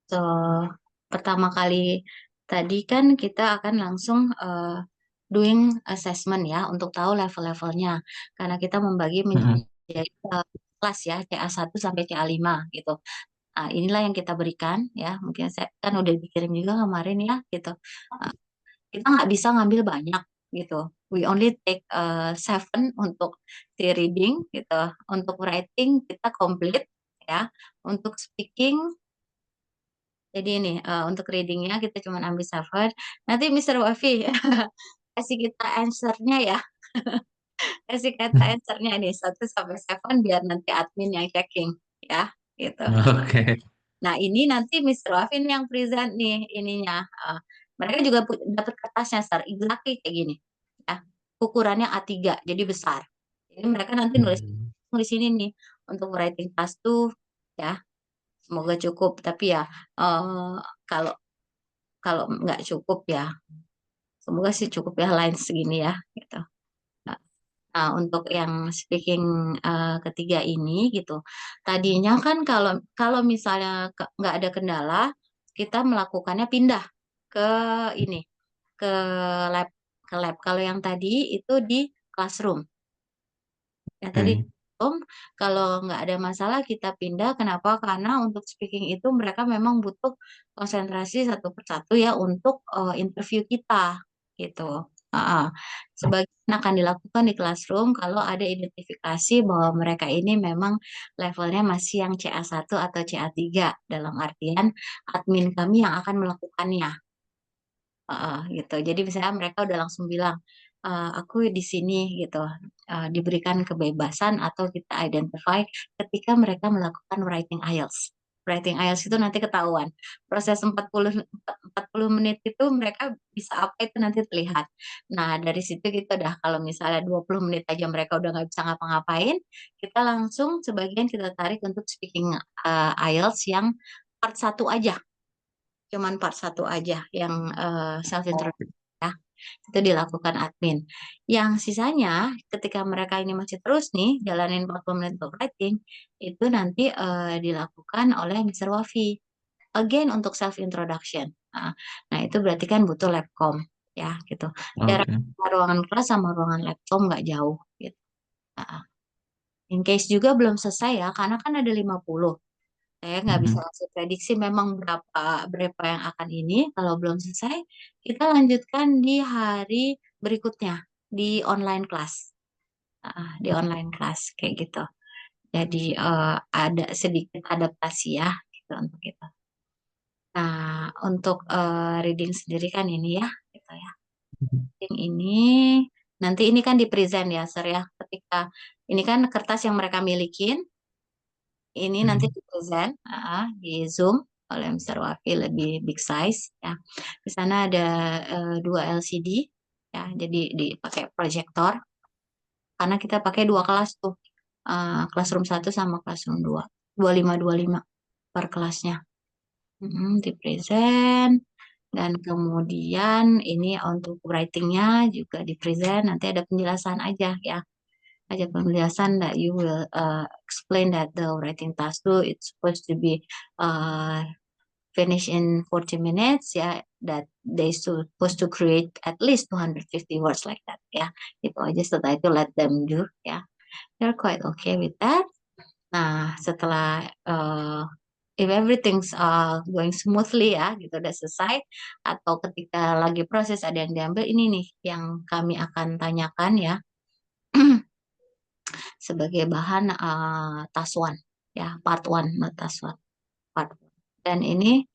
So, pertama kali tadi kan kita akan langsung doing assessment ya untuk tahu level-levelnya. Karena kita membagi Mm-mm. menjadi kelas ya, CA1 sampai CA5 gitu. Nah, inilah yang kita berikan ya. Mungkin saya kan udah dikirim juga kemarin ya gitu. Nah, kita nggak bisa ngambil banyak gitu. We only take seven untuk si reading gitu. Untuk writing kita complete ya. Untuk speaking jadi ini untuk readingnya kita cuma ambil seven. Nanti Mister Wafi kasih kita answernya ya. Kasih kata answernya nih 1 sampai 7 biar nanti admin yang checking ya gitu. Oke. Nah, ini nanti Mr. Wafin yang present nih ininya. Mereka juga dapat kertasnya, Sir. Exactly kayak gini. Ya. Ukurannya A3, jadi besar. Jadi mereka nanti nulis Hmm. nulis ini nih untuk writing task tuh ya. Semoga cukup. Tapi ya eh, kalau kalau nggak cukup ya, semoga sih cukup ya line segini ya gitu. Nah, untuk yang speaking ketiga ini gitu. Tadinya kan kalau kalau misalnya nggak ada kendala, kita melakukannya pindah ke ini, ke lab, ke lab. Kalau yang tadi itu di classroom. Yang tadi di Oke. classroom, kalau nggak ada masalah kita pindah. Kenapa? Karena untuk speaking itu mereka memang butuh konsentrasi satu persatu ya untuk interview kita gitu. Sebagian akan dilakukan di classroom kalau ada identifikasi bahwa mereka ini memang levelnya masih yang CA1 atau CA3 dalam artian admin kami yang akan melakukannya. Gitu. Jadi misalnya mereka udah langsung bilang, aku di sini gitu, diberikan kebebasan atau kita identify ketika mereka melakukan writing IELTS. Writing IELTS itu nanti ketahuan. Proses 40 menit itu mereka bisa apa itu nanti terlihat. Nah, dari situ kita udah kalau misalnya 20 menit aja mereka udah nggak bisa ngapa-ngapain, kita langsung sebagian kita tarik untuk speaking IELTS yang part 1 aja cuman part 1 aja yang self introduction ya itu dilakukan admin. Yang sisanya ketika mereka ini masih terus nih jalanin 40 menit untuk writing itu nanti dilakukan oleh Mr. Wafi. Again untuk self introduction. Nah, itu berarti kan butuh labcom ya gitu. Jarak Oke. ruangan kelas sama ruangan labcom nggak jauh gitu. Nah, in case juga belum selesai ya karena kan ada 50. Saya nggak bisa Mm-mm. kasih prediksi memang berapa berapa yang akan ini. Kalau belum selesai, kita lanjutkan di hari berikutnya di online class. Di online class kayak gitu. Jadi ada sedikit adaptasi ya gitu untuk itu. Nah, untuk reading sendiri kan ini ya, gitu ya. Reading ini nanti ini kan di present ya, Sir ya. Ketika ini kan kertas yang mereka milikin, ini nanti Mm-mm. di present di Zoom oleh Mr. Wafi lebih big size ya. Di sana ada 2 LCD ya, jadi dipakai proyektor karena kita pakai 2 kelas tuh, classroom 1 sama classroom 2, 25 per kelasnya. Di present dan kemudian ini untuk writingnya juga di present nanti ada penjelasan aja ya aja penjelasan that you will explain that the writing task too it's supposed to be uh, finished in 40 minutes ya that they supposed to create at least 250 words like that ya itu aja setelah itu let them do ya they're quite okay with that. Nah setelah if everything's going smoothly ya gitu udah selesai atau ketika lagi proses ada yang diambil ini nih yang kami akan tanyakan ya sebagai bahan task one ya part one not task one part one. Dan ini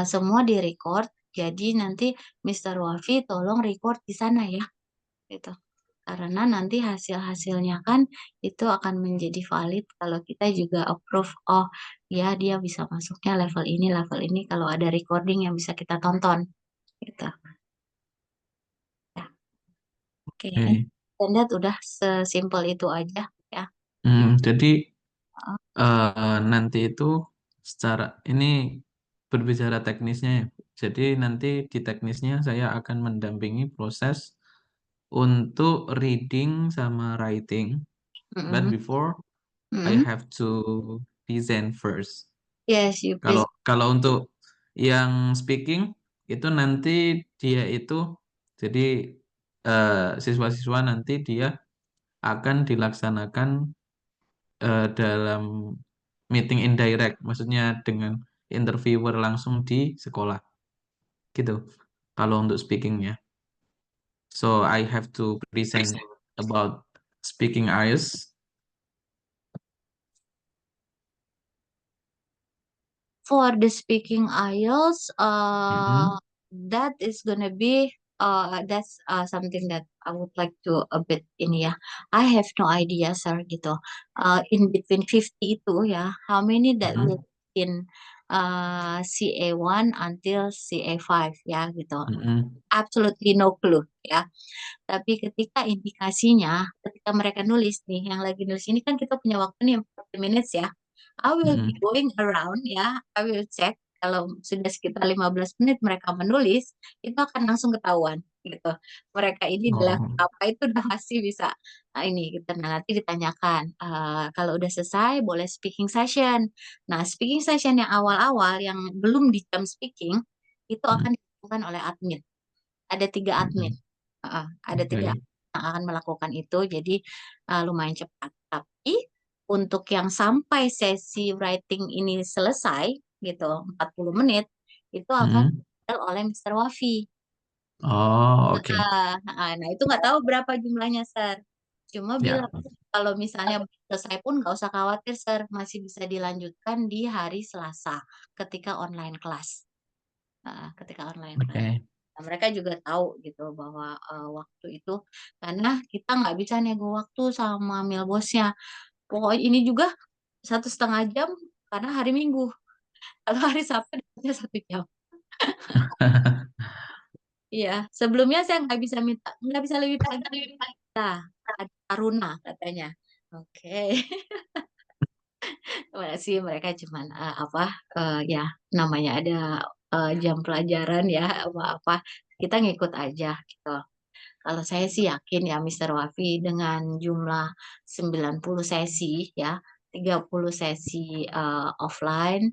semua direcord jadi nanti Mr. Wafi tolong record di sana ya gitu karena nanti hasil-hasilnya kan itu akan menjadi valid kalau kita juga approve oh ya dia bisa masuknya level ini kalau ada recording yang bisa kita tonton gitu ya oke Oke. dan that udah sesimpel itu aja ya. Jadi nanti itu secara ini berbicara teknisnya ya. Jadi nanti di teknisnya saya akan mendampingi proses untuk reading sama writing. But Mm-mm. before I Mm-mm. have to present first. Yes you Kalau please. kalau untuk Yang speaking itu nanti dia itu jadi siswa-siswa nanti dia akan dilaksanakan dalam meeting indirect, maksudnya dengan interviewer langsung di sekolah gitu. Kalau untuk speakingnya, so I have to present about speaking IELTS. For the speaking IELTS, Mm-mm, that is gonna be that's something that I would like to a bit ini ya. I have no idea, sir, gitu. In between 50 itu ya, how many that will mm-mm, in CA1 until CA5 ya gitu. mm-mm, Absolutely no clue ya. Tapi ketika indikasinya, ketika mereka nulis nih, yang lagi nulis ini kan kita punya waktu nih 40 minutes ya. I will be mm-mm. going around ya, I will check kalau sudah sekitar 15 menit mereka menulis, itu akan langsung ketahuan gitu. Mereka ini dalam Oh, apa itu udah pasti bisa. Nah, ini kita nanti ditanyakan, kalau udah selesai boleh speaking session. Nah, speaking session yang awal-awal yang belum di jam speaking itu mm, akan dilakukan oleh admin. Ada 3 admin. mm-mm. Ada 3 Oke. yang akan melakukan itu, jadi lumayan cepat. Tapi untuk yang sampai sesi writing ini selesai, gitu, 40 menit, itu akan Mm-mm. dihandle oleh Mr. Wafi. Oh, oke. Nah, itu nggak tahu berapa jumlahnya, Sir. Cuma bilang, Ya, kalau misalnya selesai pun nggak usah khawatir, Sir. Masih bisa dilanjutkan di hari Selasa, ketika online kelas. Ketika online kelas. oke. Nah, mereka juga tahu gitu bahwa waktu itu karena kita nggak bisa nego waktu sama mail bosnya. Pokoknya ini juga 1,5 jam karena hari Minggu. Kalau hari Sabtu dapatnya 1 jam. Iya, sebelumnya saya nggak bisa lebih pagi. Nah, ada Taruna katanya. Oke, terima kasih mereka cuman ya namanya ada jam pelajaran ya apa kita ngikut aja gitu. Kalau saya sih yakin ya Mr. Wafi dengan jumlah 90 sesi ya, 30 sesi offline,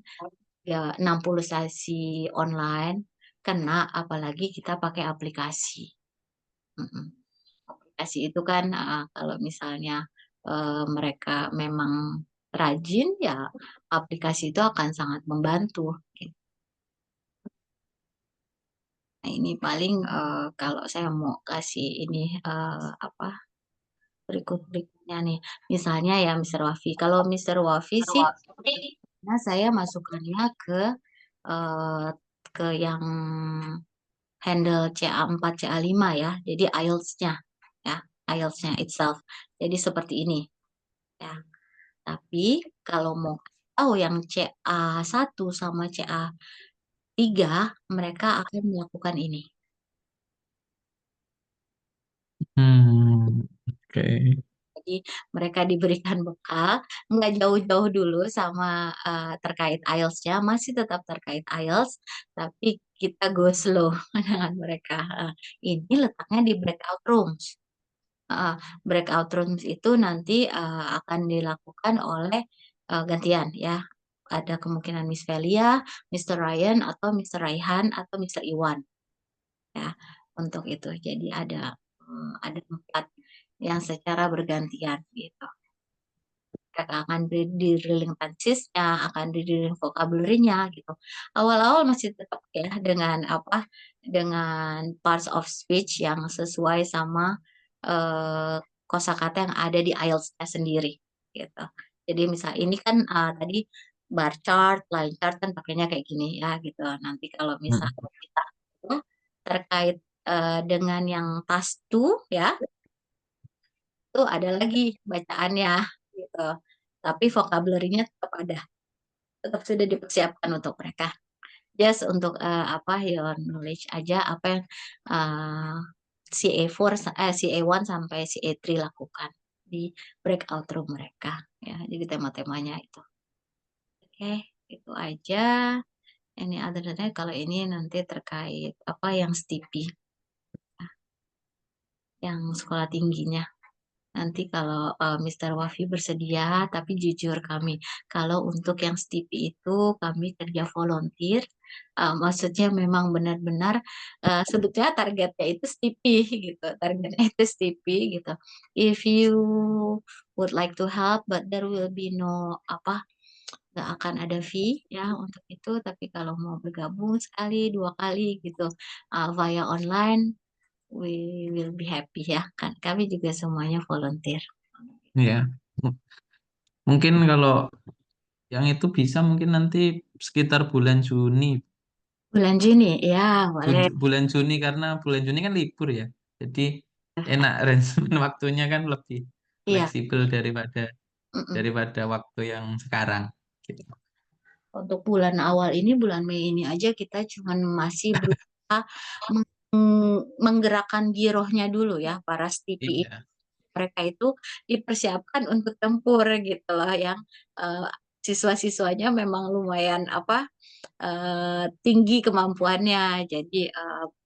ya 60 sesi online, kena apalagi kita pakai aplikasi. Mm-mm. Aplikasi itu kan kalau misalnya mereka memang rajin ya aplikasi itu akan sangat membantu. Gitu. Nah, ini paling kalau saya mau kasih ini apa berikut-berikutnya nih. Misalnya ya Mr. Wafi. Kalau Mr. Wafi sih, nah saya masukannya eh, ke yang handle CA4, CA5 ya. Jadi IELTS-nya ya, IELTS-nya itself. Jadi seperti ini ya. Tapi kalau mau tahu yang CA1 sama CA3, mereka akan melakukan ini. Oke. Jadi mereka diberikan bekal, nggak jauh-jauh dulu sama terkait IELTS-nya, masih tetap terkait IELTS, tapi kita go slow dengan mereka. Ini letaknya di breakout rooms. Uh, Breakout rooms itu nanti akan dilakukan oleh gantian ya. Ada kemungkinan Miss Velia, Mr. Ryan, atau Mr. Raihan, atau Mr. Iwan ya untuk itu. Jadi ada 4 yang secara bergantian gitu. Mereka akan di drilling tensesnya, akan di drilling vocabulary-nya gitu. Awal-awal masih tetap ya dengan parts of speech yang sesuai sama eh, kosakata yang ada di IELTS-nya sendiri gitu. Jadi misal ini kan tadi bar chart, line chart kan pakainya kayak gini ya gitu. Nanti kalau misal Mm. kita terkait dengan yang task 2 ya itu ada lagi bacaannya gitu. Tapi vocabulary-nya tetap ada, tetap sudah dipersiapkan untuk mereka. Just untuk your knowledge aja apa yang uh, CA4 CA1 sampai CA3 lakukan di breakout room mereka ya. Jadi tema-temanya itu. Oke, itu aja. Ini ada kalau ini nanti terkait apa yang STIPI, yang sekolah tingginya. Nanti kalau Mr. Wafi bersedia, tapi jujur kami, kalau untuk yang Stipi itu kami kerja volunteer, maksudnya memang benar-benar sebetulnya targetnya itu Stipi gitu, targetnya itu Stipi gitu. If you would like to help, but there will be no apa, nggak akan ada fee ya untuk itu. Tapi kalau mau bergabung sekali, dua kali gitu via online, we will be happy ya kan. Kami juga semuanya volunteer. Ya, mungkin kalau yang itu bisa mungkin nanti sekitar bulan Juni. Bulan Juni, ya boleh. Bulan Juni karena bulan Juni kan libur ya. Jadi enak arrangement waktunya kan lebih Iya, fleksibel daripada mm-mm. daripada waktu yang sekarang. Gitu. Untuk bulan awal ini, bulan Mei ini aja kita cuman masih berusaha menggerakkan girohnya dulu ya, para stipi Iya. mereka itu dipersiapkan untuk tempur gitu loh, yang eh, siswa-siswanya memang lumayan apa tinggi kemampuannya. Jadi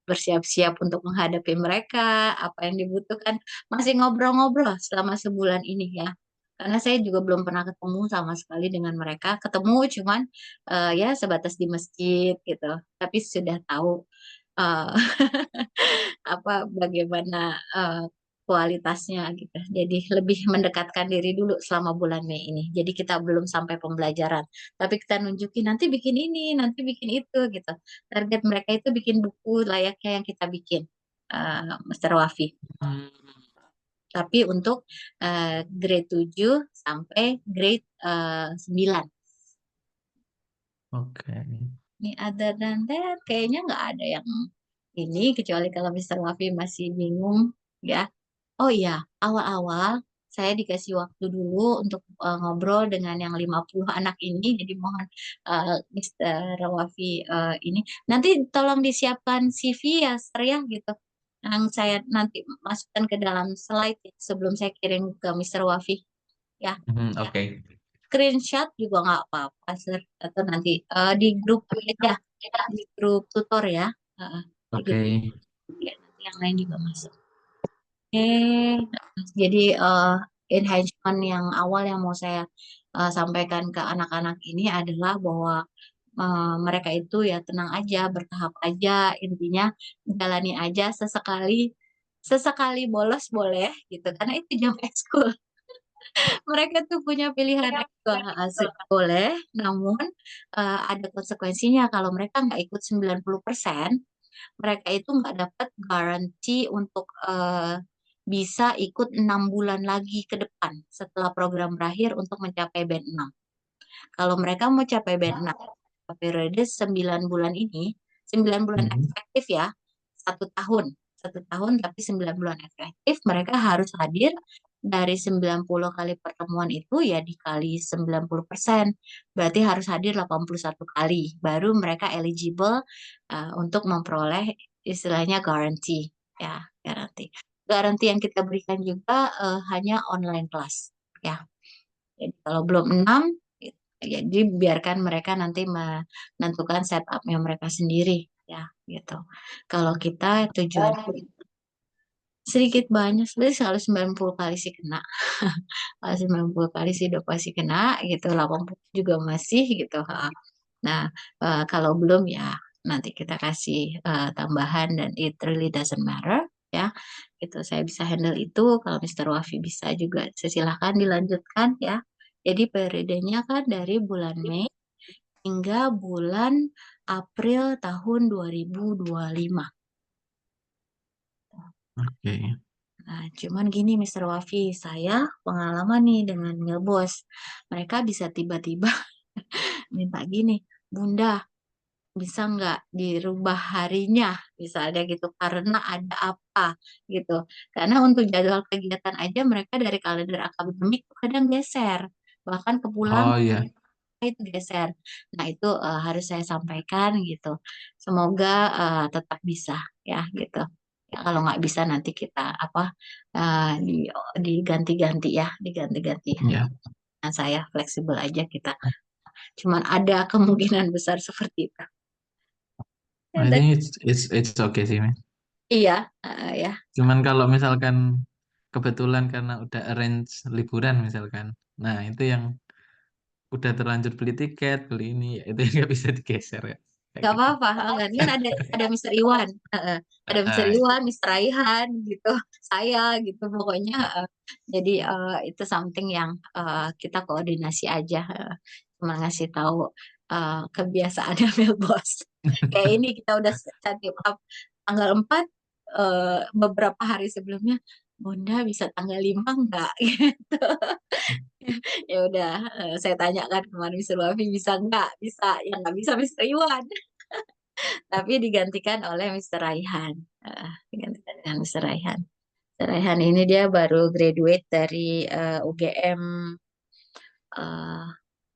bersiap-siap untuk menghadapi mereka, apa yang dibutuhkan. Masih ngobrol-ngobrol selama sebulan ini ya. Karena saya juga belum pernah ketemu sama sekali dengan mereka. Ketemu cuman ya sebatas di masjid gitu. Tapi sudah tahu eh, apa bagaimana eh, kualitasnya gitu. Jadi lebih mendekatkan diri dulu selama bulan Mei ini. Jadi kita belum sampai pembelajaran, tapi kita nunjukin nanti bikin ini, nanti bikin itu gitu. Target mereka itu bikin buku layaknya yang kita bikin, Mr. Wafi. Hmm, Tapi untuk grade 7 sampai grade 9. oke. Ini other than that, kayaknya nggak ada yang ini, kecuali kalau Mr. Wafi masih bingung ya. Oh iya, awal-awal saya dikasih waktu dulu untuk ngobrol dengan yang 50 anak ini. Jadi mohon Mr. Wafi ini nanti tolong disiapkan CV ya, Sir ya gitu. Yang saya nanti masukkan ke dalam slide ya, sebelum saya kirim ke Mr. Wafi ya. Oke. Screenshot juga nggak apa-apa, Sir. Atau nanti di grup aja, di grup tutor ya. Di Oke. grup ya, nanti yang lain juga masuk. Oke, jadi enhancement yang awal yang mau saya sampaikan ke anak-anak ini adalah bahwa mereka itu ya tenang aja, bertahap aja, intinya jalani aja sesekali, sesekali bolos boleh gitu, karena itu jam ekskul. Mereka tuh punya pilihan ekskul boleh, namun ada konsekuensinya kalau mereka nggak ikut 90%, mereka itu nggak dapat garansi untuk bisa ikut 6 bulan lagi ke depan setelah program berakhir untuk mencapai band 6. Kalau mereka mau capai band 6 periode 9 bulan ini, 9 bulan Mhm. efektif ya, 1 tahun. 1 tahun tapi 9 bulan efektif, mereka harus hadir dari 90 kali pertemuan itu ya dikali 90%. Berarti harus hadir 81 kali. Baru mereka eligible untuk memperoleh istilahnya garansi. Ya, garansi. Garansi yang kita berikan juga hanya online class. Ya, jadi kalau belum 6, jadi biarkan mereka nanti menentukan setupnya mereka sendiri ya gitu. Kalau kita tujuan sedikit banyak sebenarnya selalu 90 kali sih kena. Kalau 90 kali sih udah pasti kena gitu, 80 juga masih gitu. Ha. Nah, kalau belum ya nanti kita kasih tambahan dan it really doesn't matter ya. Itu saya bisa handle itu. Kalau Mister Wafi bisa juga silahkan dilanjutkan ya. Jadi periodenya kan dari bulan Mei hingga bulan April tahun 2025. Oke. Nah, cuman gini Mister Wafi, saya pengalaman nih dengan Milbos. Mereka bisa tiba-tiba minta gini, Bunda, bisa nggak dirubah harinya, misalnya gitu, karena ada apa gitu. Karena untuk jadwal kegiatan aja mereka dari kalender akademik kadang geser, bahkan kepulang Oh iya. itu geser. Nah, itu harus saya sampaikan gitu. Semoga tetap bisa ya gitu. Ya, kalau nggak bisa nanti kita apa diganti-ganti ya, diganti-ganti. Iya. Nah, saya fleksibel aja kita. Cuman ada kemungkinan besar seperti itu. Ya, I think it's okay sih, Mas. iya, ya. Cuman kalau misalkan kebetulan karena udah arrange liburan misalkan. Nah, itu yang udah terlanjur beli tiket, beli ini, ya itu yang nggak bisa digeser ya. Kayak Gak gitu. apa-apa, kan ada Mister Iwan, ada Mister Ah, Iwan, Mister Raihan gitu, saya gitu pokoknya. Jadi itu something yang kita koordinasi aja, cuma ngasih tahu kebiasaannya Mil Bos. Kayak ini kita udah tadi tanggal 4 beberapa hari sebelumnya, Bunda bisa tanggal 5 enggak? Gitu. Ya udah, saya tanyakan kemarin Mister Wafi bisa nggak? Bisa, yang nggak bisa Mister Iwan. Tapi digantikan oleh Mr. Raihan. Digantikan dengan Mr. Raihan. Mr. Raihan ini dia baru graduate dari UGM, eh,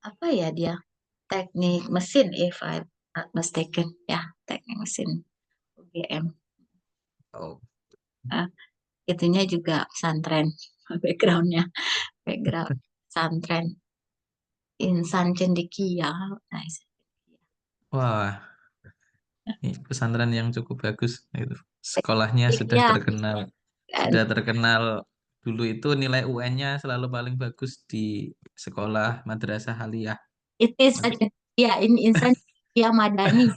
apa ya dia, teknik mesin if I'm not mistaken ya, teknik mesin UGM. oh. Eh, itunya juga pesantren, backgroundnya background pesantren, Insan Cendekia. Nah, Wah, ini pesantren yang cukup bagus itu. Sekolahnya sudah ya terkenal, kan, sudah terkenal dulu itu nilai UN-nya selalu paling bagus di sekolah Madrasah Aliyah. itu Insan Cendekia, ini Insan Cendekia Madani.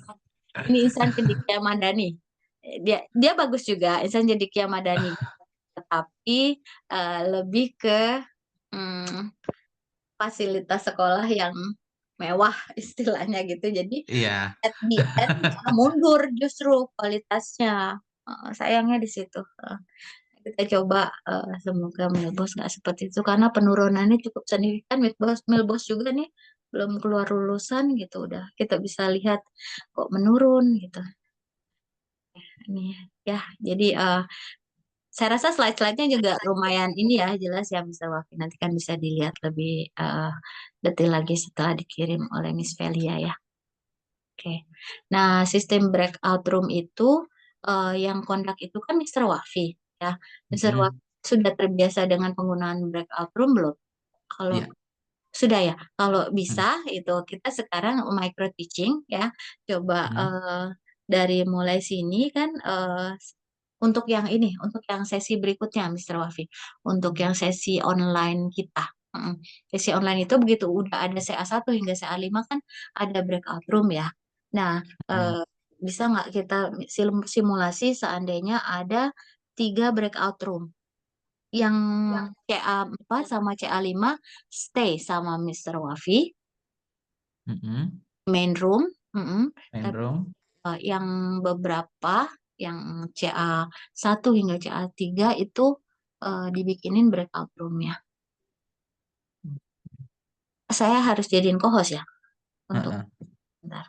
Ini Insan Cendekia Madani. Dia bagus juga Insan Cendekia Madani, tetapi lebih ke hmm, fasilitas sekolah yang mewah istilahnya gitu. Jadi Iya. at the end malah mundur justru kualitasnya. Sayangnya di situ. Kita coba semoga Milbos nggak seperti itu karena penurunannya cukup signifikan. Milbos juga nih belum keluar lulusan gitu udah kita bisa lihat kok menurun gitu. Ini ya, jadi saya rasa slide-slide-nya juga lumayan ini ya, jelas ya Mr. Wafi. Nanti kan bisa dilihat lebih detail lagi setelah dikirim oleh Miss Velia ya. Oke. Nah, sistem breakout room itu yang kondak itu kan Mr. Wafi ya. Mr. Wafi Mm-mm. sudah terbiasa dengan penggunaan breakout room belum? Kalau Iya. sudah ya, kalau bisa Mm. itu kita sekarang micro teaching ya. Coba Mm. dari mulai sini kan untuk yang ini, untuk yang sesi berikutnya, Mr. Wafi, untuk yang sesi online kita. Mm. Sesi online itu begitu udah ada CA1 hingga CA5 kan ada breakout room ya. Nah, Mm. bisa nggak kita simulasi seandainya ada 3 breakout room yang CA4 sama CA5 stay sama Mr. Wafi, Mm-mm. main room, Main tapi room. yang beberapa yang CA1 hingga CA3 itu dibikinin breakout room-nya. Saya harus jadiin co-host ya untuk Heeh. bentar.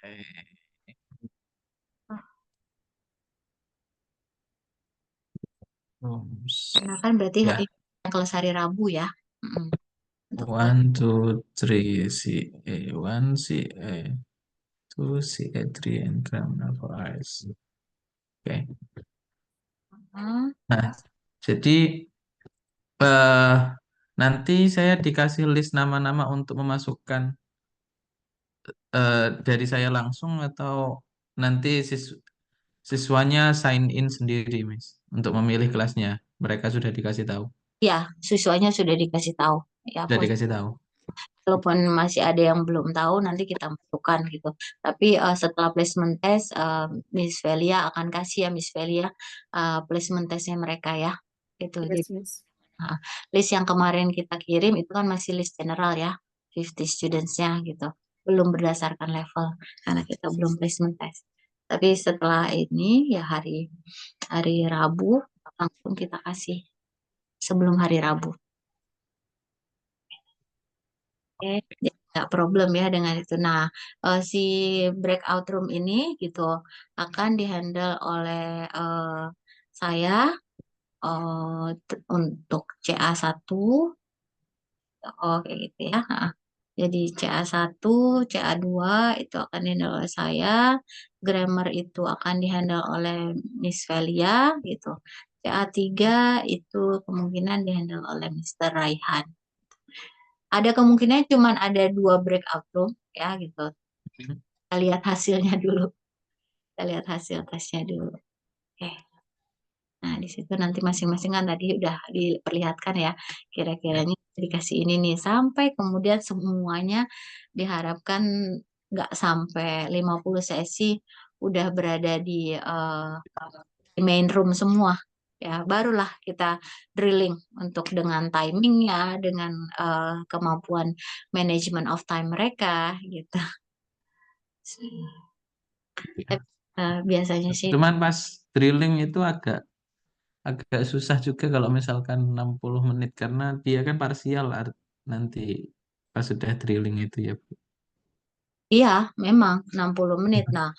Eh, rooms. Karena kan berarti Ya. kelas hari Rabu ya. Mm-mm. Untuk kelas 1, 2, 3, CA1, CA2, CA3, and grammar for eyes. Oke. mm, Nah, jadi eh, nanti saya dikasih list nama-nama untuk memasukkan dari saya langsung atau nanti siswanya sign in sendiri, Miss, untuk memilih kelasnya. Mereka sudah dikasih tahu. ya, siswanya sudah dikasih tahu. Ya, Sudah dikasih tahu. walaupun masih ada yang belum tahu, nanti kita masukkan gitu. Tapi setelah placement test, Miss Velia akan kasih ya Miss Velia placement testnya mereka ya. Gitu. Jadi Yes, Miss. list yang kemarin kita kirim itu kan masih list general ya, 50 students-nya gitu. Belum berdasarkan level karena kita belum placement test. Tapi setelah ini ya hari hari Rabu langsung kita kasih sebelum hari Rabu. Oke, jadi nggak problem ya dengan itu. Nah, si breakout room ini gitu akan dihandle oleh saya untuk CA1, oh kayak gitu ya. Jadi CA1, CA2 itu akan dihandle oleh saya, grammar itu akan dihandle oleh Miss Velia gitu. TA3 itu kemungkinan dihandle oleh Mr. Raihan. Ada kemungkinan cuma ada 2 breakout room ya gitu. Hmm. Kita lihat hasilnya dulu. Kita lihat hasil tesnya dulu. Oke. Nah, di situ nanti masing-masing kan tadi udah diperlihatkan ya, Ya. kira-kiranya dikasih ini nih, sampai kemudian semuanya diharapkan nggak sampai 50 sesi udah berada di main room semua. Ya, barulah kita drilling untuk dengan timingnya, dengan kemampuan manajemen of time mereka gitu. Ya. Biasanya sih Cuman pas drilling itu agak agak susah juga kalau misalkan 60 menit karena dia kan parsial nanti pas sudah drilling itu ya, Bu. iya, memang 60 menit. Nah,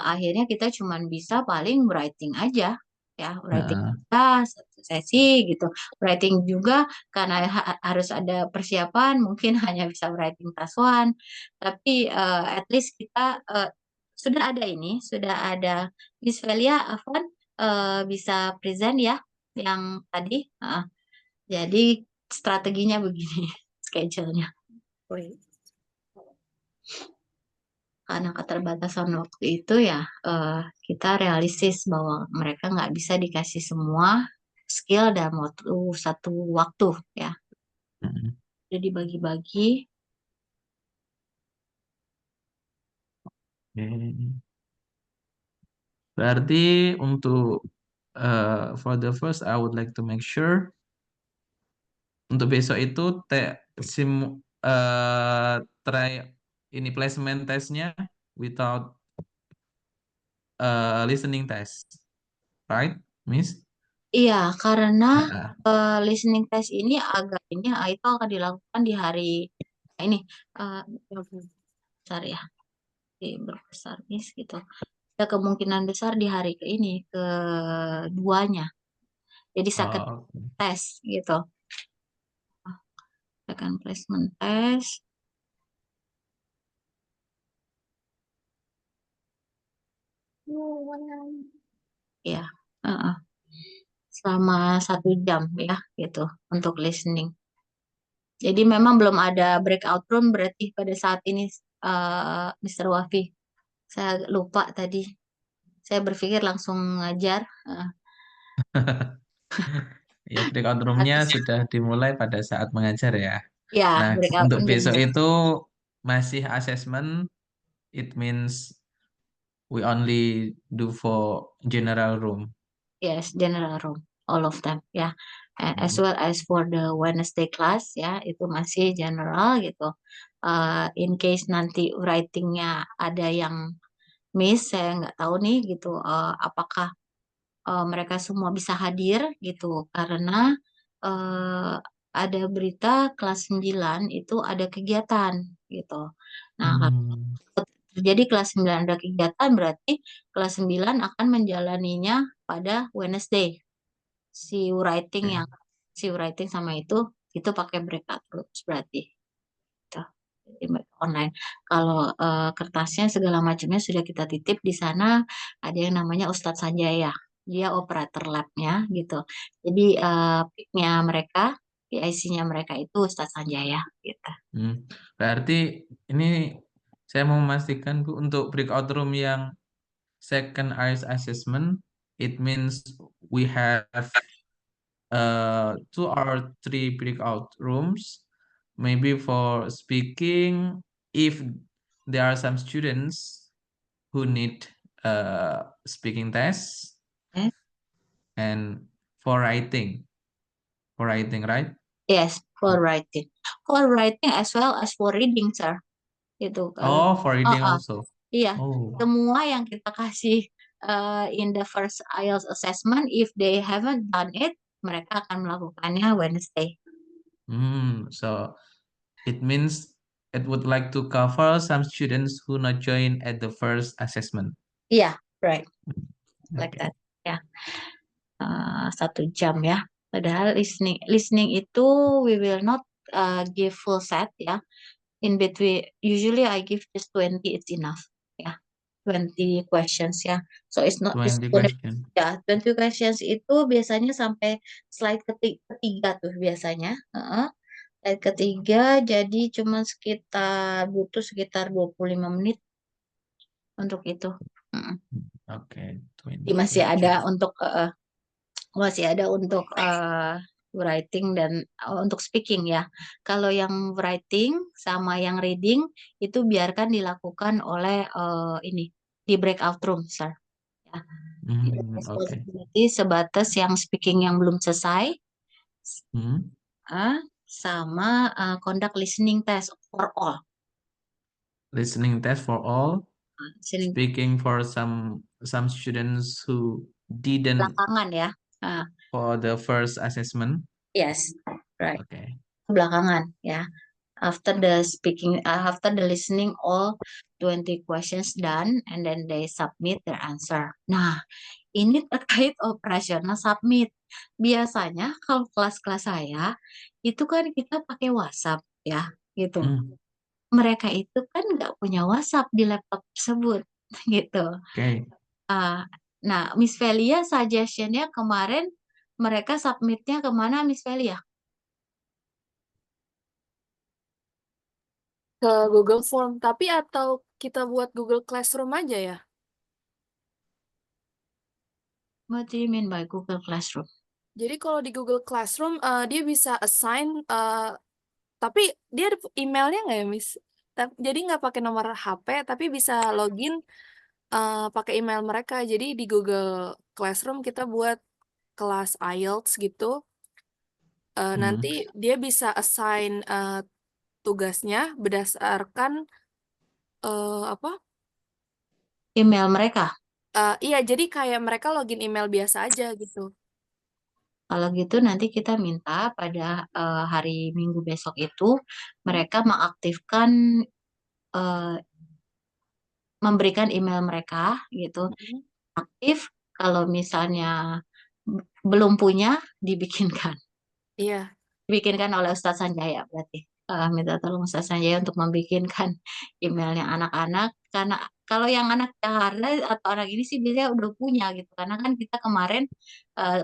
akhirnya kita cuman bisa paling writing aja, ya, writing Heeh. aja satu sesi gitu. Writing juga karena harus ada persiapan, mungkin hanya bisa writing task one. Tapi at least kita sudah ada ini, sudah ada Miss Velia, Afwan bisa present ya, yang tadi. Jadi strateginya begini, schedule-nya. Karena keterbatasan waktu itu ya kita realistis bahwa mereka nggak bisa dikasih semua skill dalam satu waktu ya. Mm. Jadi dibagi-bagi. Oke. Berarti untuk for the first I would like to make sure untuk besok itu sim try ini placement testnya without listening test, right, Miss? Iya, karena Heeh. listening test ini agak ini itu akan dilakukan di hari ini eh, besar ya, di berbesar gitu. Ada kemungkinan besar di hari ke ini keduanya. Jadi second Oh, test gitu. Second placement test. Ya, heeh. Selama 1 jam ya gitu untuk listening. Jadi memang belum ada breakout room berarti pada saat ini Mr. Wafi. Saya lupa tadi. Saya berpikir langsung ngajar. ya breakout room-nya Habis. sudah dimulai pada saat mengajar ya. Ya, Nah, breakout untuk room besok dimulai. itu masih assessment, it means we only do for general room. Yes, general room, all of them ya. As Hmm. well as for the Wednesday class ya, itu masih general gitu. In case nanti writingnya ada yang miss, saya nggak tahu nih gitu. Apakah mereka semua bisa hadir gitu? Karena eh, ada berita kelas 9 itu ada kegiatan gitu. Nah, Hmm. jadi kelas 9 ada kegiatan berarti kelas 9 akan menjalaninya pada Wednesday. Si writing Oke. yang si writing sama itu pakai breakout groups berarti. Gitu. Jadi mereka online. Kalau kertasnya segala macamnya sudah kita titip di sana, ada yang namanya Ustadz Sanjaya. Dia operator labnya gitu. Jadi pick-nya mereka, PIC-nya mereka itu Ustadz Sanjaya gitu. Hmm. Berarti ini saya mau memastikan Bu, untuk breakout room yang second IELTS assessment, it means we have 2 or 3 breakout rooms, maybe for speaking, if there are some students who need speaking tests, Eh, and for writing, right? Yes, for writing. For writing as well as for reading, sir. Gitu karena Oh, for reading uh-uh. also. Iya, Oh, semua yang kita kasih in the first IELTS assessment, if they haven't done it, mereka akan melakukannya Wednesday. so it means it would like to cover some students who not join at the first assessment. Iya, right, like Okay. that. Ya, 1 jam ya. Padahal listening itu we will not give full set ya. In between, usually I give just 20, it's enough. Ya, 20 questions ya. So it's 20 gonna, question. ya 20 questions itu biasanya sampai slide ketiga tuh biasanya. Slide ketiga jadi cuma butuh sekitar 25 menit untuk itu. Mm. Oke, Jadi 20 question. masih ada untuk writing dan untuk speaking ya. Kalau yang writing sama yang reading itu biarkan dilakukan oleh ini di breakout room, sir. Ya. Itu Oke. responsibility sebatas yang speaking yang belum selesai, Hmm. ah, sama conduct listening test for all. Listening test for all, Listening speaking for some students who didn't belakangan ya. Ah, for the first assessment. yes, right. Oke. Belakangan ya. After the listening, all 20 questions done, and then they submit their answer. Nah, ini terkait operasional submit. Biasanya kalau kelas-kelas saya, itu kan kita pakai WhatsApp ya, gitu. Hmm. Mereka itu kan nggak punya WhatsApp di laptop tersebut, gitu. Oke. Ah, nah, Miss Velia suggestionnya kemarin mereka submitnya kemana, Miss Velia? Ke Google Form. Tapi atau kita buat Google Classroom aja ya? What do you mean by Google Classroom? Jadi kalau di Google Classroom dia bisa assign, tapi dia ada emailnya nggak ya, Miss? Jadi nggak pakai nomor HP, tapi bisa login pakai email mereka. Jadi di Google Classroom kita buat kelas IELTS gitu. Nanti dia bisa assign tugasnya berdasarkan apa? Email mereka. Iya, jadi kayak mereka login email biasa aja gitu. Kalau gitu nanti kita minta pada hari Minggu besok itu mereka mengaktifkan eh, memberikan email mereka gitu Mhm. aktif. Kalau misalnya belum punya dibikinkan Iya. dibikinkan oleh Ustadz Sanjaya berarti. Minta tolong Ustadz Sanjaya untuk membikinkan emailnya anak-anak karena kalau yang anak Jakarta atau anak ini sih biasanya udah punya gitu karena kan kita kemarin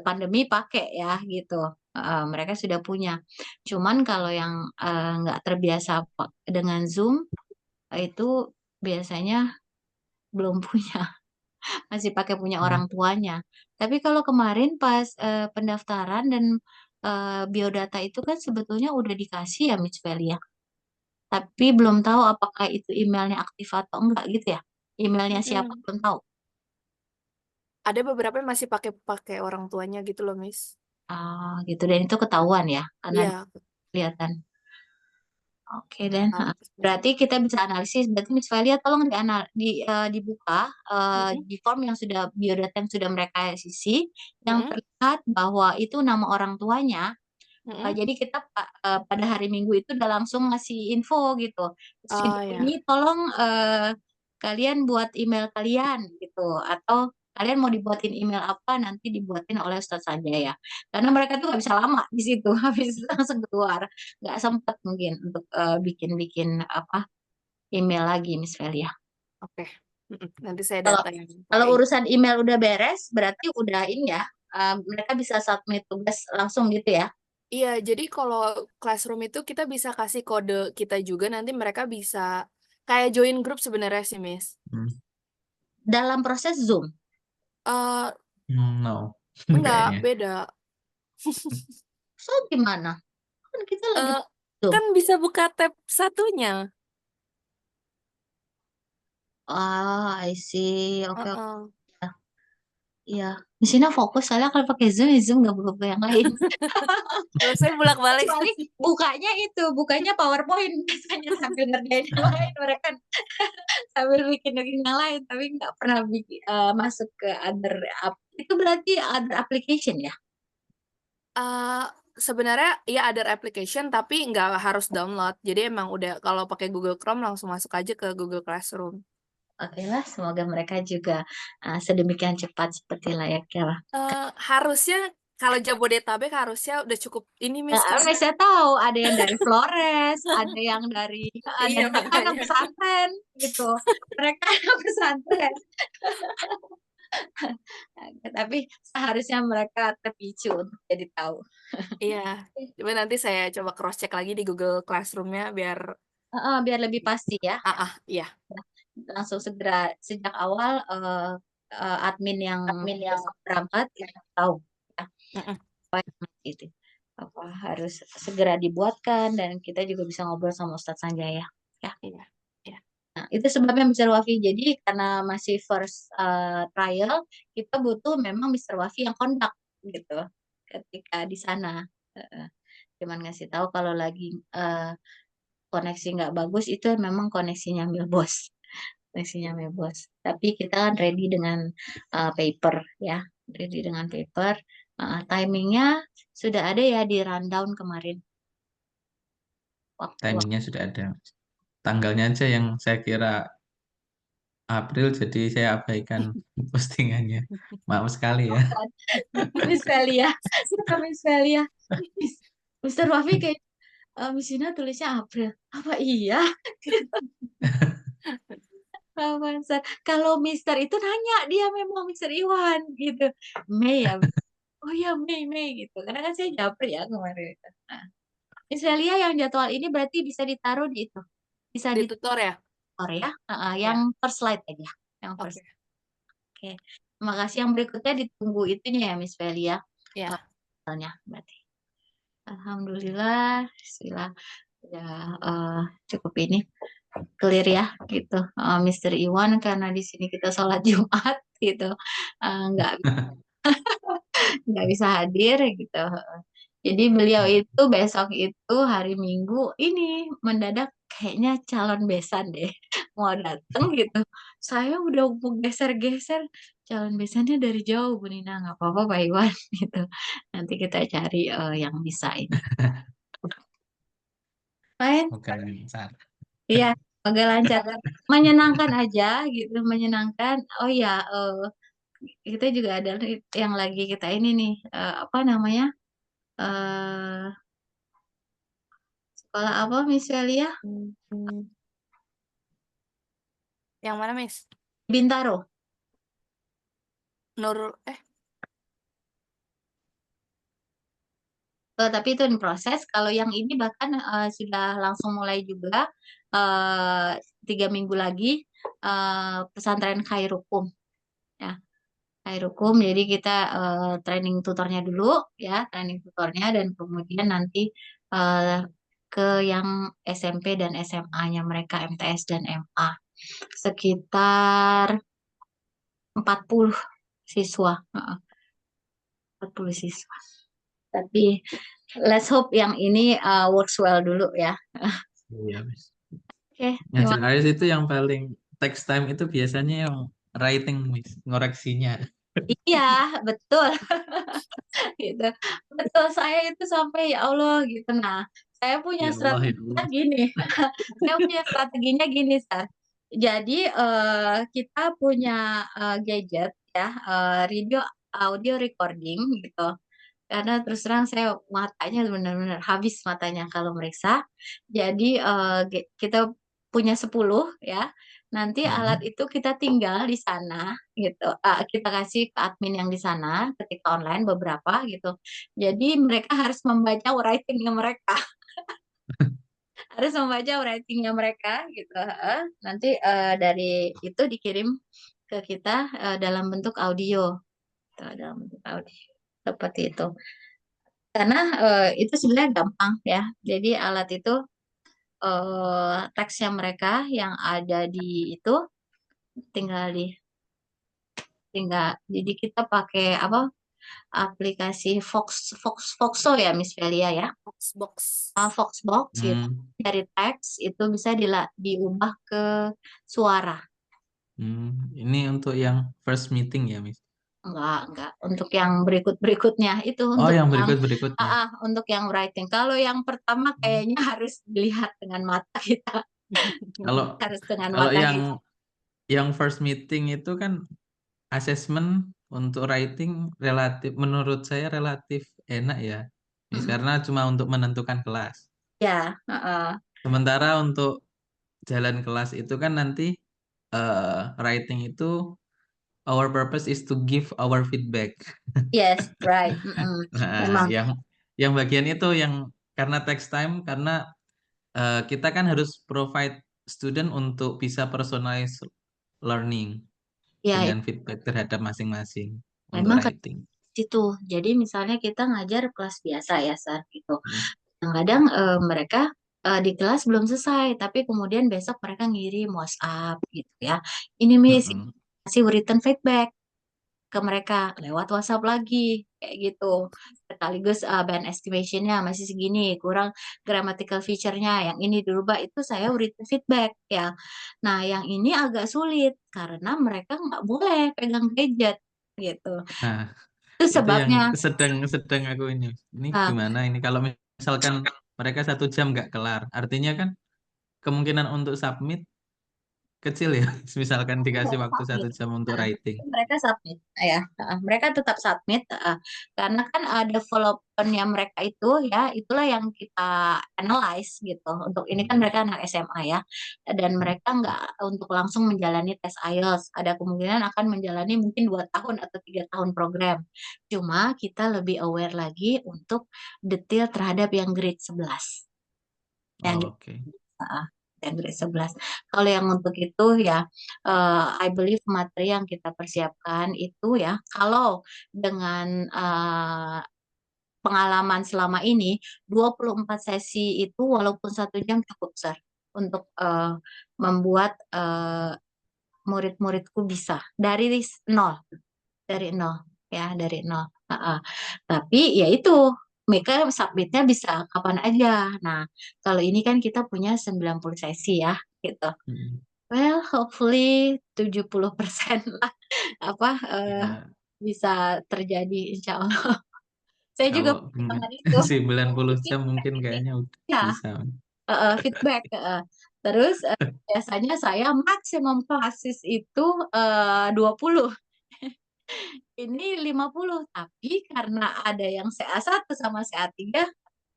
pandemi pakai ya gitu. Mereka sudah punya. Cuman kalau yang nggak terbiasa dengan Zoom itu biasanya belum punya, masih pakai punya orang tuanya. Tapi kalau kemarin pas pendaftaran dan biodata itu kan sebetulnya udah dikasih ya Miss Velia. Tapi belum tahu apakah itu emailnya aktif atau enggak gitu ya. Emailnya siapa Mm-mm. belum tahu. Ada beberapa yang masih pakai pakai orang tuanya gitu loh, Miss. Gitu dan itu ketahuan ya karena Iya, kelihatan. Oke dan tahu. berarti kita bisa analisis. Berarti Miss Velia tolong dibuka Mm-mm. di form yang sudah biodata yang sudah mereka isi yang Mm-mm. terlihat bahwa itu nama orang tuanya. Mm-mm. Jadi kita pada hari Minggu itu udah langsung ngasih info gitu. Oh Student ini ya, tolong kalian buat email kalian gitu atau kalian mau dibuatin email apa nanti dibuatin oleh Ustadz saja ya. Karena mereka tuh nggak bisa lama di situ habis itu langsung keluar. Nggak sempat mungkin untuk bikin-bikin apa email lagi Miss Velia. oke. Mm-mm. Nanti saya Kalau data yang kalau pakai itu. urusan email udah beres berarti udah ini ya. Mereka bisa submit tugas langsung gitu ya. Iya, jadi kalau Classroom itu kita bisa kasih kode kita juga, nanti mereka bisa kayak join grup sebenarnya sih, Miss. Hmm. Dalam proses Zoom. eh No, enggak, kayaknya. beda. So gimana? Kan kita lagi Eh Zoom. kan bisa buka tab satunya. I see. Oke, oke. Heeh. Iya. Di sini fokus soalnya kalau pakai Zoom, ya Zoom nggak buka yang lain. Kalau saya bolak-balik. Kecuali bukanya itu, bukanya PowerPoint biasanya sambil ngerjain yang lain. Mereka sambil bikin yang lain, tapi nggak pernah masuk ke other app. Itu berarti other application ya? Eh sebenarnya ya ada application tapi nggak harus download. Jadi emang udah kalau pakai Google Chrome langsung masuk aja ke Google Classroom. Oke lah, semoga mereka juga sedemikian cepat seperti layaknya lah. Harusnya kalau Jabodetabek harusnya udah cukup ini Miss Nah, karena saya tahu ada yang dari Flores, ada yang dari iya dan mereka anak makanya. pesantren gitu. Mereka anak pesantren. Tapi seharusnya mereka terpicu untuk jadi tahu. Iya. Coba nanti saya coba cross check lagi di Google Classroom-nya biar Biar lebih pasti ya. iya. Langsung segera sejak awal admin yang berangkat yang tahu ya, Mm-mm. apa yang itu apa harus segera dibuatkan dan kita juga bisa ngobrol sama Ustadz Sanjaya ya. Iya. Iya. Nah, itu sebabnya Mr. Wafi. Jadi karena masih first trial, kita butuh memang Mr. Wafi yang kontak gitu ketika di sana. Uh, Cuman ngasih tahu kalau lagi koneksi nggak bagus itu memang koneksinya Milbos. Koneksinya Milbos. Tapi kita kan ready dengan paper ya, ready dengan paper. Timingnya sudah ada ya di rundown kemarin. Waktu Timingnya sudah ada. Tanggalnya aja yang saya kira April, jadi saya abaikan postingannya. Maaf sekali ya. Miss Velia, Miss Velia, Mr. Wafi kayak Miss Vina tulisnya April. Apa iya? Avanza. Kalau Mister itu nanya dia memang Mister Iwan gitu. Mei ya. Oh ya Mei gitu. Karena kan saya Japri ya kemarin. Nah, Miss Velia yang jadwal ini berarti bisa ditaruh di itu. Bisa Di di tutor ya? ya. Ya. Yang first slide aja. Yang Oke. first. Oke. Terima kasih, yang berikutnya ditunggu itunya ya Miss Velia. Ya. Soalnya berarti. Alhamdulillah, sila ya cukup ini clear ya gitu. Mister Iwan karena di sini kita sholat Jumat gitu, nggak bisa hadir gitu. Jadi beliau itu besok itu hari Minggu ini mendadak kayaknya calon besan deh mau datang gitu. Saya udah mau geser-geser calon besannya dari jauh Bu Nina, nggak apa-apa Pak Iwan gitu. Nanti kita cari yang bisa ini. Main, Bukan besar. iya, agak lancar, menyenangkan aja gitu, menyenangkan. Oh ya, kita juga ada yang lagi kita ini nih, apa namanya? eh Sekolah apa Miss Velia? Yang mana Miss? Bintaro. Nurul Tapi itu in proses. Kalau yang ini bahkan sudah langsung mulai juga 3 minggu lagi pesantren Khairukum ya. Khairukum. Jadi kita training tutornya dulu ya, training tutornya dan kemudian nanti eh, ke yang SMP dan SMA-nya mereka MTS dan MA. Sekitar 40 siswa. 40 siswa. Tapi let's hope yang ini works well dulu ya. Iya, Miss. Oke, Ngajar AS itu yang paling text time itu biasanya yang writing, Miss, ngoreksinya. iya, betul. Gitu. Betul, saya itu sampai ya Allah gitu. Nah, saya punya Ya Allah, ya strateginya Allah. gini. Saya punya strateginya gini, Sar. Jadi kita punya gadget ya, radio audio recording gitu. Karena terus terang saya matanya benar-benar habis matanya kalau meriksa. Jadi kita punya 10 ya. Nanti alat itu kita tinggal di sana gitu. Kita kasih ke admin yang di sana ketika online beberapa gitu. Jadi mereka harus membaca writingnya mereka. Harus membaca writingnya mereka gitu. Nanti dari itu dikirim ke kita dalam bentuk audio. Gitu, dalam bentuk audio. Seperti itu. Karena itu sebenarnya gampang ya. Jadi alat itu teksnya mereka yang ada di itu tinggal di tinggal. Jadi kita pakai apa? Aplikasi Foxo ya Miss Velia ya. box. Foxbox gitu. Dari teks itu bisa diubah ke suara. Ini untuk yang first meeting ya, Miss? Enggak. Untuk yang berikut-berikutnya itu Oh, untuk yang yang berikut-berikutnya. untuk yang writing. Kalau yang pertama kayaknya harus dilihat dengan mata kita. Kalau Harus dengan kalau mata kita. yang first meeting itu kan assessment untuk writing menurut saya relatif enak ya. Mm-mm. Karena cuma untuk menentukan kelas. Ya, heeh. Sementara untuk jalan kelas itu kan nanti writing itu our purpose is to give our feedback. Yes, right. Mm-mm. Nah, Memang, yang bagian itu yang karena text time karena kita kan harus provide student untuk bisa personalize learning ya dengan feedback terhadap masing-masing untuk memang ke writing. situ. Jadi misalnya kita ngajar kelas biasa ya, Sar, gitu. Hmm. Kadang-kadang mereka di kelas belum selesai, tapi kemudian besok mereka ngirim WhatsApp gitu ya. Ini Miss, Mm-mm. kasih written feedback ke mereka lewat WhatsApp lagi kayak gitu. Sekaligus band estimationnya masih segini, kurang grammatical feature-nya, yang ini dirubah itu saya written feedback ya. Nah, yang ini agak sulit karena mereka nggak boleh pegang gadget gitu. Nah, Itu itu yang sebabnya. sedang sedang aku ini Nah, gimana ini kalau misalkan mereka 1 jam nggak kelar, artinya kan kemungkinan untuk submit kecil ya. Misalkan dikasih mereka waktu submit. 1 jam untuk Heeh, writing. mereka submit ya. Mereka tetap submit karena kan developernya mereka itu ya itulah yang kita analyze gitu. Untuk ini kan Hmm. mereka anak SMA ya, dan mereka nggak untuk langsung menjalani tes IELTS, ada kemungkinan akan menjalani mungkin 2 tahun atau 3 tahun program. Cuma kita lebih aware lagi untuk detail terhadap yang grade 11, yang Oke. Ah, dan grade 11. Kalau yang untuk itu ya, I believe materi yang kita persiapkan itu ya, kalau dengan pengalaman selama ini, 24 sesi itu walaupun 1 jam cukup, Sir, untuk membuat murid-muridku bisa nol, dari nol ya, dari nol. Tapi ya itu mereka submitnya bisa kapan aja. Nah, kalau ini kan kita punya 90 sesi ya gitu. Hmm. Well, hopefully 70% lah apa Ya, bisa terjadi, insya Allah. Saya juga kalau perhitungan itu. 90 jam Feedback mungkin ini. kayaknya udah Ya, bisa. feedback. Terus biasanya saya maksimum klasis itu 20. Ini 50, tapi karena ada yang CA1 sama CA3,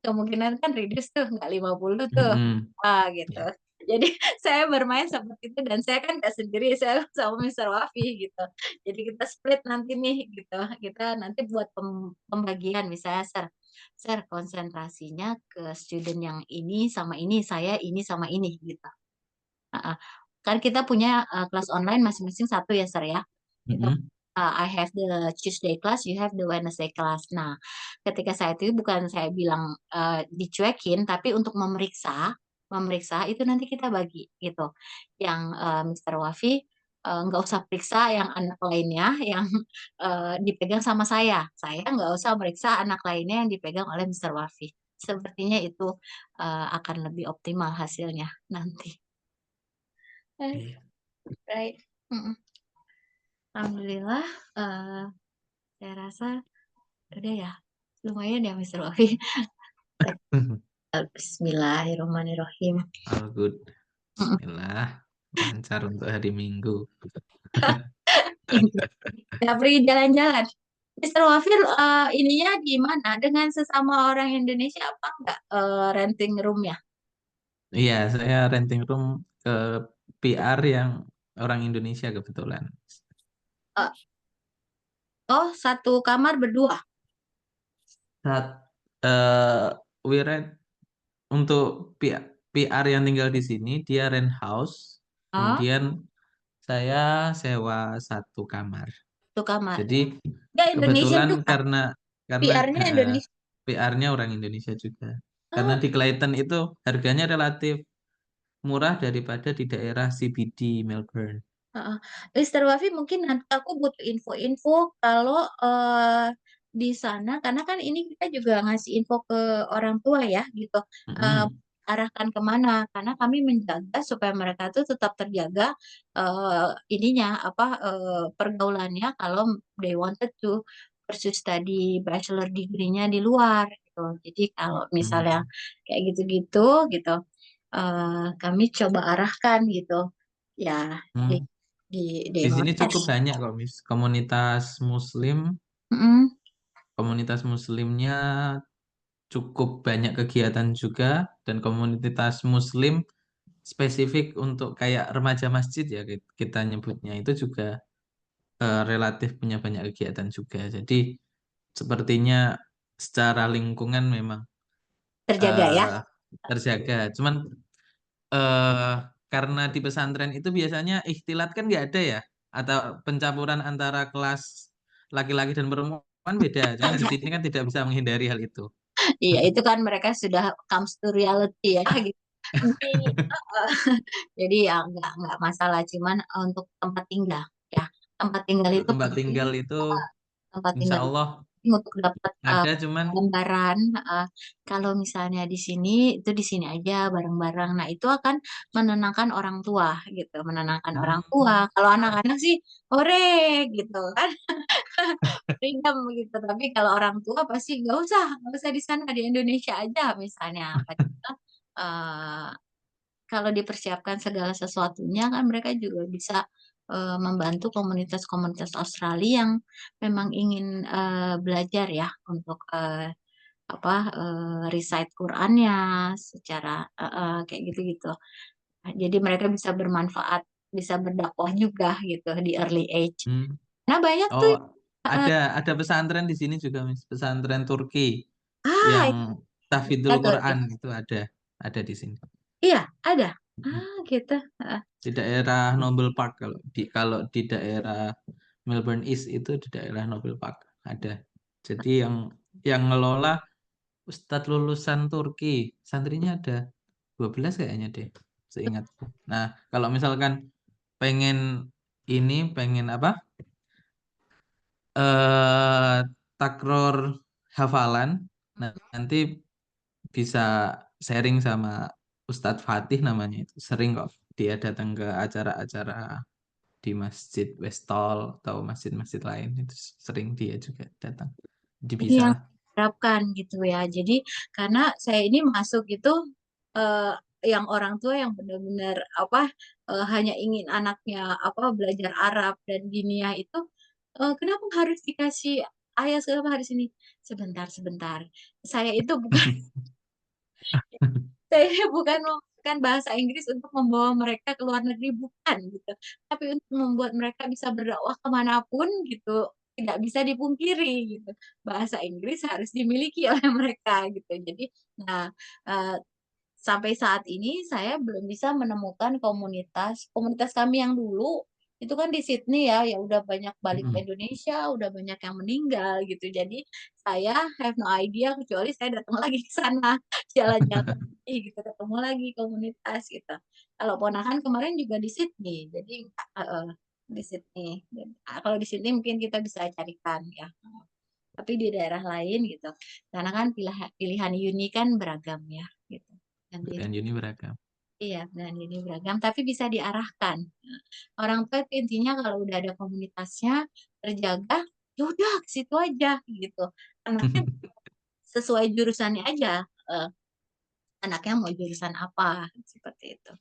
kemungkinan kan reduce tuh, nggak 50 tuh. Mm-mm. Gitu. Ya. Jadi saya bermain seperti itu, dan saya kan nggak sendiri, saya sama Mr. Wafi gitu. Jadi kita split nanti nih gitu. Kita nanti buat pembagian misalnya, Sir, konsentrasinya ke student yang ini sama ini, saya ini sama ini gitu. Uh-uh. Kan kita punya kelas online masing-masing satu ya, Sir ya. Itu Mm-mm. I have the Tuesday class, you have the Wednesday class. Nah, ketika saya itu bukan saya bilang dicuekin, tapi untuk memeriksa itu nanti kita bagi gitu. Yang Mr. Wafi nggak usah periksa yang anak lainnya yang dipegang sama saya. Saya nggak usah meriksa anak lainnya yang dipegang oleh Mr. Wafi. Sepertinya itu akan lebih optimal hasilnya nanti. Iya. Right. Mm-mm. Alhamdulillah, eh, saya rasa udah ya, lumayan ya Mr. Wafi. Bismillahirrahmanirrahim. All good. Mm-mm. Bismillah. Lancar untuk hari Minggu. Nggak pergi jalan-jalan. Mr. Wafir, ininya gimana? Dengan sesama orang Indonesia apa enggak renting room-nya? Iya, saya renting room ke PR yang orang Indonesia kebetulan. Eh, oh, satu kamar berdua. Saat we rent untuk PR yang tinggal di sini, dia rent house. Oh, Kemudian saya sewa 1 kamar. satu kamar. Jadi Ya, Indonesia kebetulan juga. karena PR-nya Indonesia. PR-nya orang Indonesia juga. Karena Oh, di Clayton itu harganya relatif murah daripada di daerah CBD Melbourne. heeh. Mr. Wafi, mungkin nanti aku butuh info-info kalau di sana, karena kan ini kita juga ngasih info ke orang tua ya, gitu. Eh, Mm-mm. arahkan kemana? Karena kami menjaga supaya mereka tuh tetap terjaga ininya apa pergaulannya kalau they wanted to pursue study bachelor degree-nya di luar gitu. Jadi kalau misalnya Mm. kayak gitu-gitu gitu, kami coba arahkan gitu. Ya, Hmm. di Di sini cukup Indonesia. banyak kok, Miss. Mm-mm. Komunitas Muslimnya cukup banyak kegiatan juga, dan komunitas Muslim spesifik untuk kayak remaja masjid ya kita nyebutnya itu juga relatif punya banyak kegiatan juga. Jadi sepertinya secara lingkungan memang Terjaga ya. eh, terjaga. Cuman eh, karena di pesantren itu biasanya ikhtilat kan nggak ada ya, atau pencampuran antara kelas laki-laki dan perempuan beda. Cuman di sini kan tidak bisa menghindari hal itu. Iya, itu kan mereka sudah comes to reality ya gitu. Jadi, eh, jadi ya nggak masalah, cuman untuk tempat tinggal ya. Tempat tinggal Untuk itu tempat penting. tinggal itu Tempat insya tinggal itu Allah penting untuk dapat ada, cuman gambaran. Kalau misalnya di sini itu di sini aja bareng-bareng. Nah, itu akan menenangkan orang tua gitu, menenangkan orang tua. hmm, Kalau anak-anak sih ore gitu kan, freedom gitu. Tapi kalau orang tua pasti nggak usah di sana, di Indonesia aja misalnya. Padahal, eh, kalau dipersiapkan segala sesuatunya kan mereka juga bisa membantu komunitas-komunitas Australia yang memang ingin belajar ya untuk apa recite Qurannya secara kayak gitu-gitu. Nah, jadi mereka bisa bermanfaat, bisa berdakwah juga gitu di early age. hmm. Nah, banyak tuh Oh, eh, ada pesantren di sini juga, Miss. Pesantren Turki ah yang tahfidzul itu Quran itu ada di sini. iya ada gitu. Ah, Di daerah Noble Park, kalau di daerah Melbourne East itu di daerah Noble Park ada. Jadi yang ngelola Ustadz lulusan Turki, santrinya ada 12 kayaknya deh, seingatku. Nah, kalau misalkan pengen pengen apa? eh takror hafalan, nanti bisa sharing sama Ustadz Fatih namanya itu. Sering kok dia datang ke acara-acara di Masjid Westall atau masjid-masjid lain, itu sering dia juga datang. Jadi ini bisa yang lah. diterapkan gitu ya. Jadi karena saya ini masuk itu eh, yang orang tua yang benar-benar apa hanya ingin anaknya apa belajar Arab dan diniyah itu kenapa harus dikasih ayah kenapa harus ini sebentar sebentar. Saya itu bukan saya bukan memakai bahasa Inggris untuk membawa mereka ke luar negeri, bukan gitu. Tapi untuk membuat mereka bisa berdakwah kemanapun gitu, tidak bisa dipungkiri gitu. Bahasa Inggris harus dimiliki oleh mereka gitu. Jadi, nah eh, sampai saat ini saya belum bisa menemukan komunitas komunitas kami yang dulu itu kan di Sydney ya ya udah banyak balik ke Mm-mm. Indonesia udah banyak yang meninggal gitu jadi saya have no idea kecuali saya datang lagi ke sana jalan-jalan gitu ketemu lagi komunitas gitu kalau ponakan kemarin juga di Sydney jadi di Sydney. Kalau di Sydney mungkin kita bisa carikan ya tapi di daerah lain gitu karena kan pilihan pilihan uni kan beragam ya gitu nanti Dan Yuni beragam. iya dan ini beragam tapi bisa diarahkan. Nah, orang tua itu intinya kalau udah ada komunitasnya terjaga ya udah ke situ aja gitu anaknya sesuai jurusannya aja eh, anaknya mau jurusan apa seperti itu.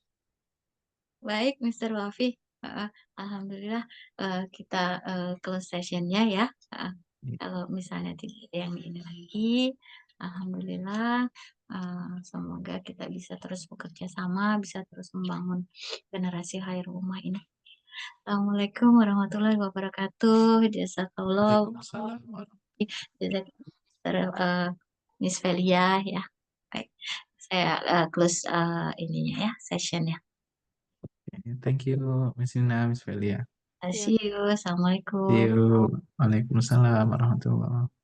Baik Mister Wafi. Alhamdulillah kita close sessionnya ya. Kalau misalnya tidak ada yang ini lagi, Alhamdulillah, semoga kita bisa terus bekerja sama, bisa terus membangun generasi khair rumah ini. Assalamualaikum warahmatullahi wabarakatuh. Jazakallah. Waalaikumsalam. Jazakallah, Miss Velia ya. Baik, saya close ininya ya, sessionnya. Thank you, Miss Nina, Miss Velia. Ya. See you. See Assalamualaikum. you. Waalaikumsalam warahmatullahi wabarakatuh.